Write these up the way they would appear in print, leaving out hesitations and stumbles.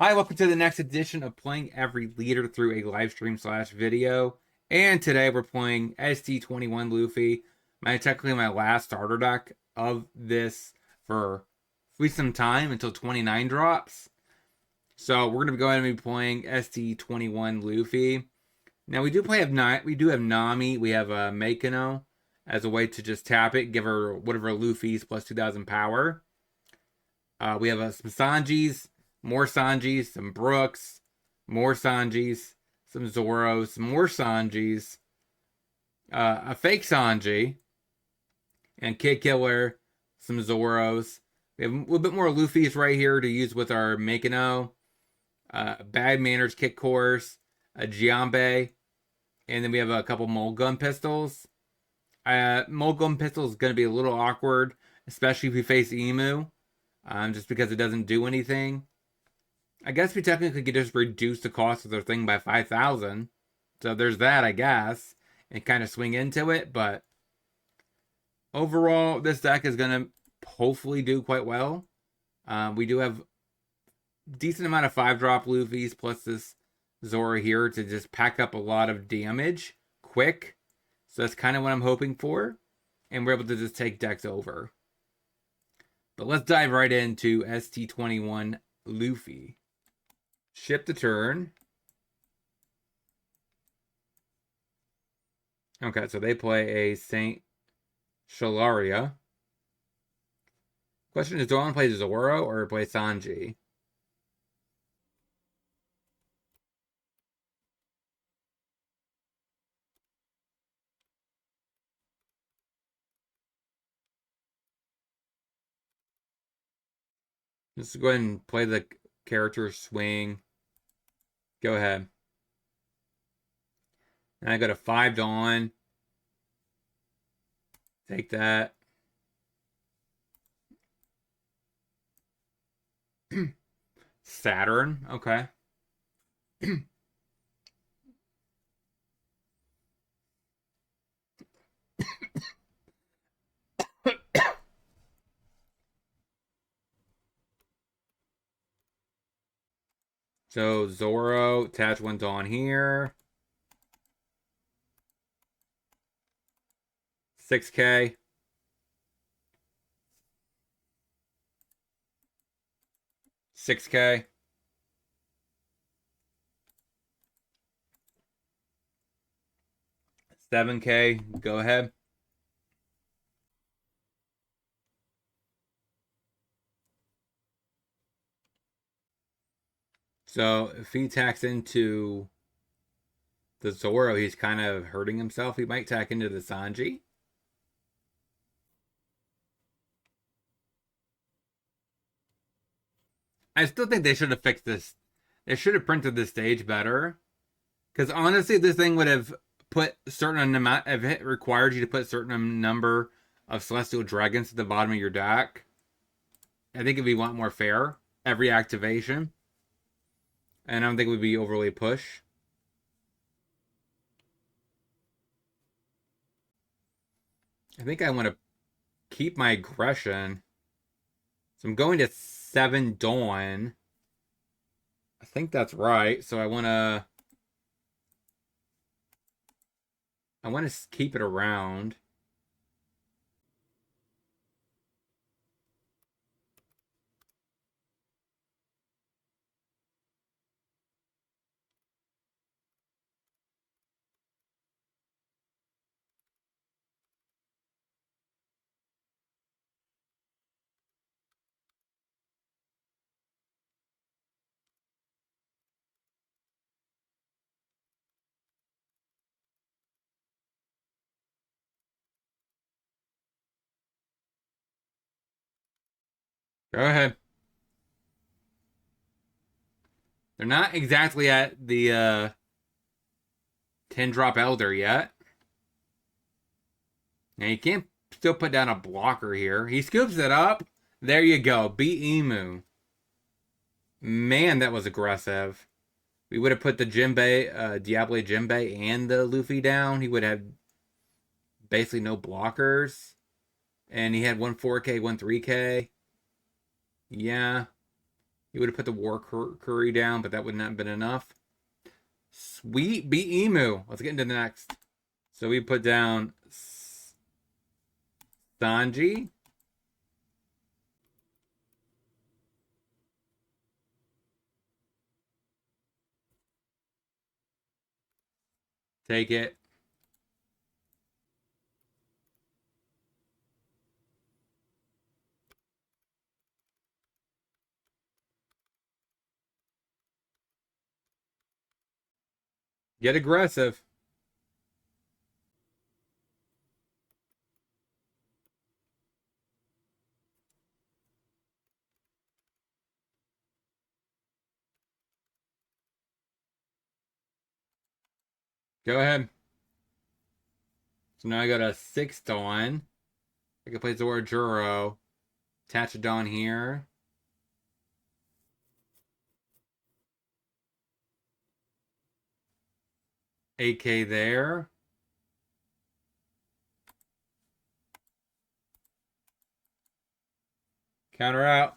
Hi, welcome to the next edition of Playing Every Leader through a live stream slash video. And today we're playing ST21 Luffy. Technically my last starter deck of this for at least some time until 29 drops. So we're gonna go ahead and be playing ST21 Luffy. Now we do have Nami, we have Makino as a way to just tap it, give her whatever Luffy's plus 2000 power. We have some Sanjis, more Sanjis, some Brooks, more Sanjis, some Zoros, some more Sanjis, a fake Sanji, and Kid Killer, some Zoros. We have a little bit more Luffy's right here to use with our Makino. Bad Manners Kick Course, a Giambe, and then we have a couple Mulgun Pistols. Mulgun Pistol is going to be a little awkward, especially if we face Emu, just because it doesn't do anything. I guess we technically could just reduce the cost of their thing by 5,000. So there's that, I guess, and kind of swing into it. But overall, this deck is going to hopefully do quite well. We do have decent amount of 5-drop Luffy's plus this Zora here to just pack up a lot of damage quick. So that's kind of what I'm hoping for. And we're able to just take decks over. But let's dive right into ST21 Luffy. Ship the turn. Okay, so they play a Saint Shalaria. Question is, do I want to play Zoro or play Sanji? Let's go ahead and play the character swing. Go ahead. And I got a 5 Dawn. Take that. Saturn. Okay. So Zoro, attach 1 Dawn here. 6K. $6K. $7K. Go ahead. So if he tacks into the Zoro, he's kind of hurting himself. He might tack into the Sanji. I still think they should have fixed this. They should have printed the stage better. Because honestly, this thing would have put certain amount, if it required you to put certain number of Celestial Dragons at the bottom of your deck, I think it'd be a lot more fair every activation. And I don't think it would be overly push. I think I want to keep my aggression. So I'm going to 7 Dawn. I think that's right. So I want to keep it around. Go ahead. They're not exactly at the 10 drop Elder yet. Now you can't still put down a blocker here. He scoops it up. There you go. Beat Emu. Man, that was aggressive. We would have put the Diable Jinbei and the Luffy down. He would have basically no blockers. And he had one 4K, one 3K. Yeah. He would have put the War Curry down, but that would not have been enough. Sweet beat Emu. Let's get into the next. So we put down Sanji. Take it. Get aggressive. Go ahead. So now I got a 6 Dawn. I can play Zora Juro. Attach a Dawn here. AK there. Counter out.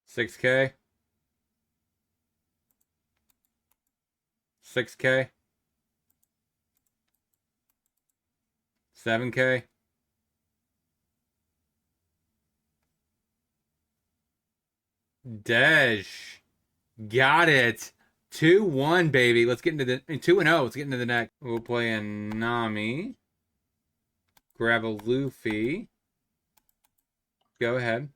$6K. $6K. $7K. Dej. Got it. 2-1, baby. Let's get into the 2-0. Let's get into the next. We'll play a Nami. Grab a Luffy. Go ahead.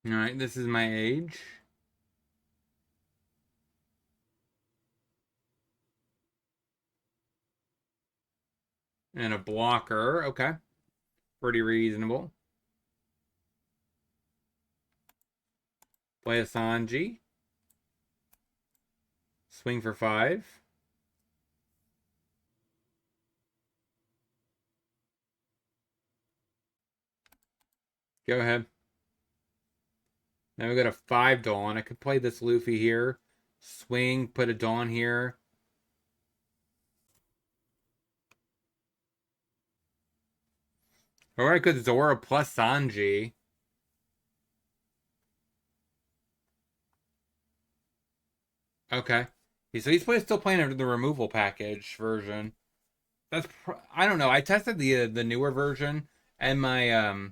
All right, this is my age. And a blocker. Okay. Pretty reasonable. Play a Sanji. Swing for 5. Go ahead. Now we got a 5 Dawn. I could play this Luffy here. Swing, put a Dawn here. Or I could Zora plus Sanji. Okay. So he's still playing under the removal package version. I don't know. I tested the newer version and my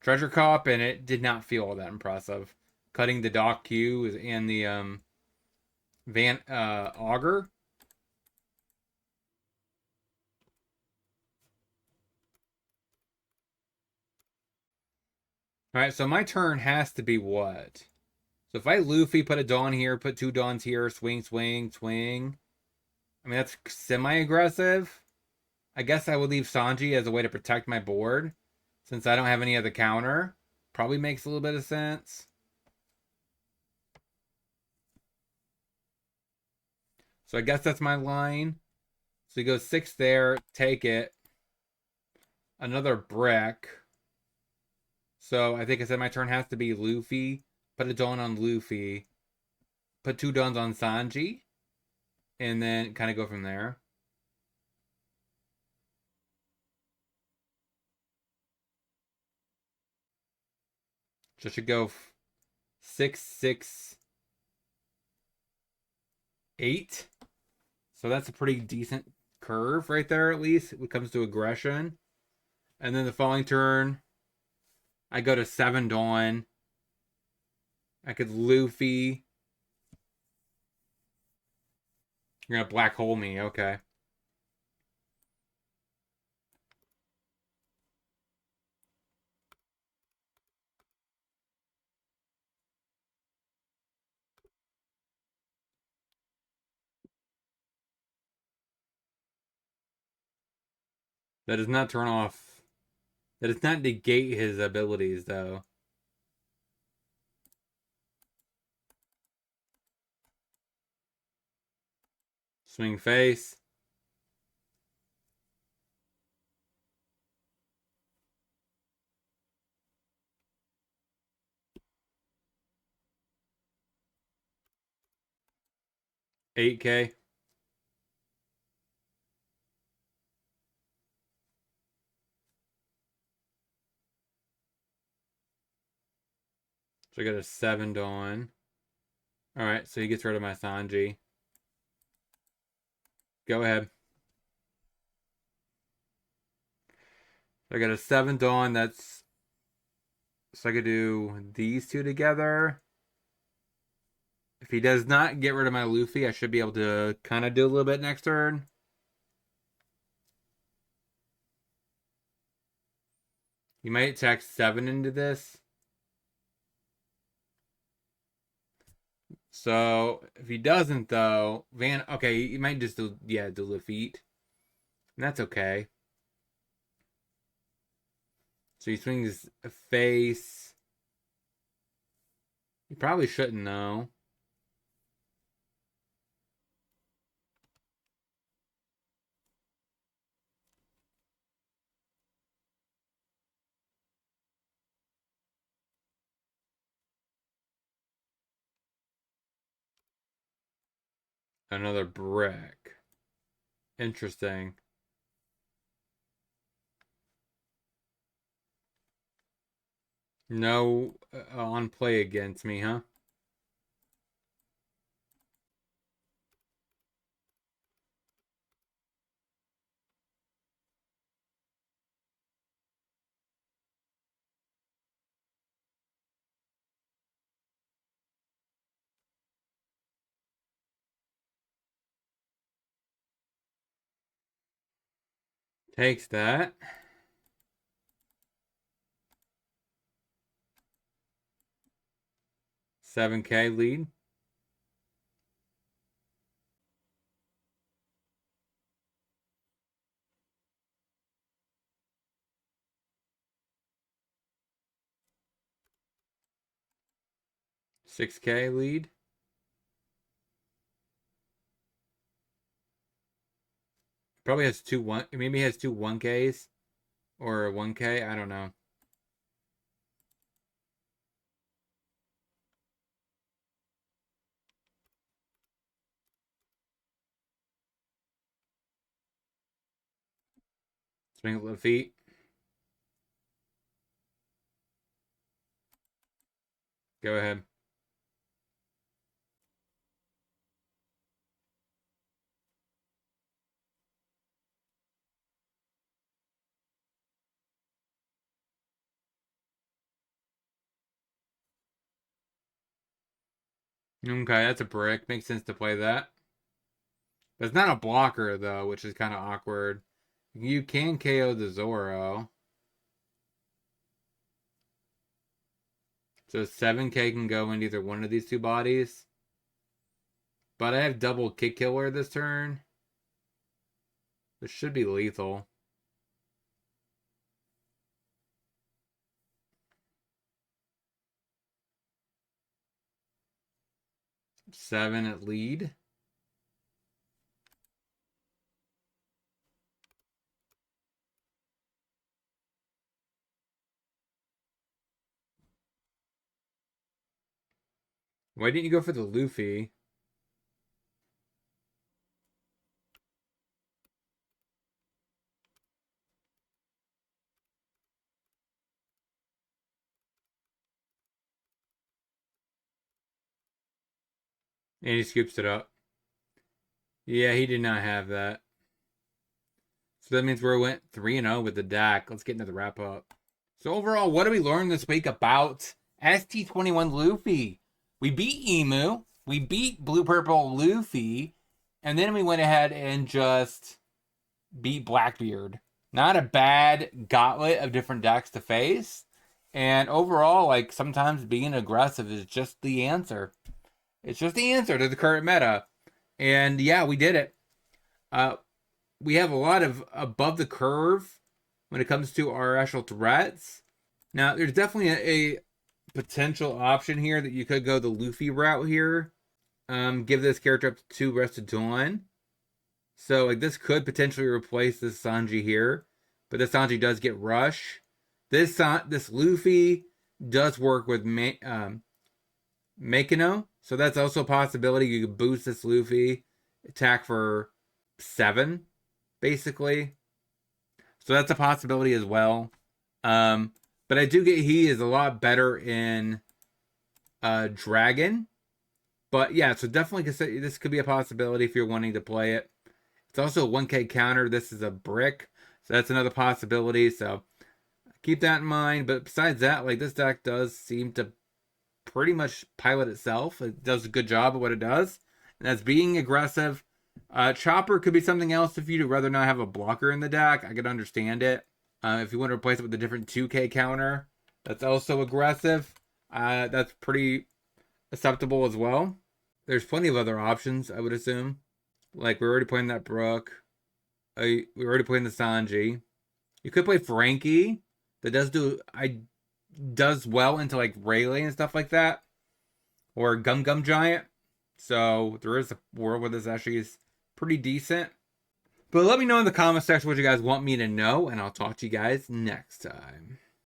treasure cop, and it did not feel all that impressive. Cutting the Doc Q and the Van Auger. All right, so my turn has to be what? So if I Luffy, put a Dawn here, put 2 Dawns here, swing, swing, swing. I mean, that's semi-aggressive. I guess I would leave Sanji as a way to protect my board, since I don't have any other counter. Probably makes a little bit of sense. So I guess that's my line. So you go 6 there, take it. Another brick. So I think I said my turn has to be Luffy. Put a Dawn on Luffy. Put 2 Dawns on Sanji. And then kind of go from there. So should go 6, 6, 8. So that's a pretty decent curve right there, at least, when it comes to aggression. And then the following turn, I go to 7 Dawn. I could Luffy. You're going to black hole me. Okay. That does not turn off. That does not negate his abilities, though. Swing face. $8K. So I got a 7 Dawn. Alright, so he gets rid of my Sanji. Go ahead. I got a 7 Dawn. That's... So I could do these two together. If he does not get rid of my Luffy, I should be able to kind of do a little bit next turn. He might tack 7 into this. So if he doesn't, though, okay, he might just do defeat. And that's okay. So he swings a face. He probably shouldn't, though. Another brick. Interesting. No on play against me, huh? Takes that. $7K lead. $6K lead. Probably has maybe he has two 1Ks or a 1K. I don't know. Swing at Luffy. Go ahead. Okay, that's a brick. Makes sense to play that. But it's not a blocker, though, which is kind of awkward. You can KO the Zoro. So 7K can go in either one of these two bodies. But I have double kick killer this turn. This should be lethal. Seven at lead. Why didn't you go for the Luffy? And he scoops it up. Yeah, he did not have that. So that means we went 3-0 with the deck. Let's get into the wrap up. So overall, what did we learn this week about ST21 Luffy? We beat Emu. We beat Blue Purple Luffy. And then we went ahead and just beat Blackbeard. Not a bad gauntlet of different decks to face. And overall, like, sometimes being aggressive is just the answer. It's just the answer to the current meta. And yeah, we did it. We have a lot of above the curve when it comes to our actual threats. Now, there's definitely a potential option here that you could go the Luffy route here. Give this character up to 2 Rested Dawn. So like this could potentially replace this Sanji here, but this Sanji does get Rush. This Luffy does work with Makino, so that's also a possibility. You could boost this Luffy attack for 7, basically. So that's a possibility as well. But I do get he is a lot better in Dragon. But yeah, so definitely this could be a possibility if you're wanting to play it. It's also a 1K counter. This is a brick. So that's another possibility. So keep that in mind. But besides that, like this deck does seem to pretty much pilot itself. It does a good job of what it does. And that's being aggressive. Chopper could be something else if you'd rather not have a blocker in the deck. I could understand it. If you want to replace it with a different 2K counter, that's also aggressive. That's pretty acceptable as well. There's plenty of other options, I would assume. Like, we're already playing that Brook. We're already playing the Sanji. You could play Frankie. That does well into, like, Rayleigh and stuff like that. Or Gum Gum Giant. So, there is a world where this actually is pretty decent. But let me know in the comment section what you guys want me to know. And I'll talk to you guys next time.